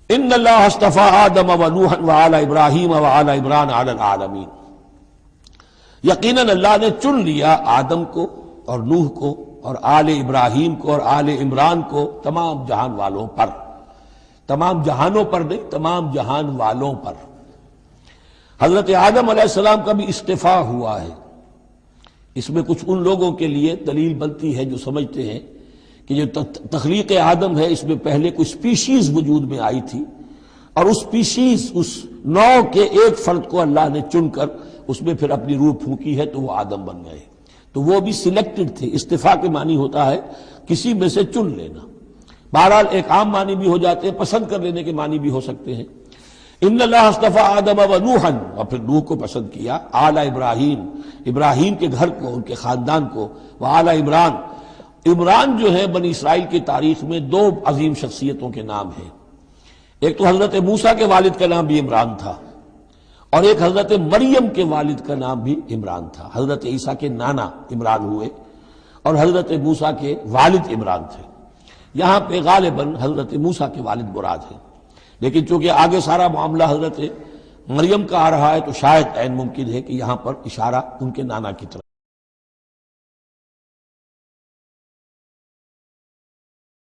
ان اللہ اصطفى آدم ونوحا وآل ابراہیم وآل عمران علی العالمین، یقیناً اللہ نے چن لیا آدم کو اور نوح کو اور آل ابراہیم کو اور آل عمران کو تمام جہان والوں پر، تمام جہانوں پر نہیں، تمام جہان والوں پر۔ حضرت آدم علیہ السلام کا بھی استفاء ہوا ہے۔ اس میں کچھ ان لوگوں کے لیے دلیل بنتی ہے جو سمجھتے ہیں کہ جو تخلیق آدم ہے اس میں پہلے کوئی سپیشیز وجود میں آئی تھی، اور اس سپیشیز، اس نوع کے ایک فرد کو اللہ نے چن کر اس میں پھر اپنی روح پھونکی ہے تو وہ آدم بن گئے، تو وہ بھی سلیکٹڈ تھے۔ استفاء کے معنی ہوتا ہے کسی میں سے چن لینا، بہرحال ایک عام معنی بھی ہو جاتے ہیں، پسند کر لینے کے معنی بھی ہو سکتے ہیں۔ ان اللہ اصطفى آدم ونوحا، اور پھر نوح کو پسند کیا، آل ابراہیم، ابراہیم کے گھر کو، ان کے خاندان کو، وآل عمران، عمران جو ہے بنی اسرائیل کی تاریخ میں دو عظیم شخصیتوں کے نام ہیں، ایک تو حضرت موسیٰ کے والد کا نام بھی عمران تھا، اور ایک حضرت مریم کے والد کا نام بھی عمران تھا۔ حضرت عیسیٰ کے نانا عمران ہوئے اور حضرت موسیٰ کے والد عمران تھے۔ یہاں پہ غالباً حضرت موسیٰ کے والد مراد ہیں، لیکن چونکہ آگے سارا معاملہ حضرت مریم کا آ رہا ہے تو شاید عین ممکن ہے کہ یہاں پر اشارہ ان کے نانا کی طرف۔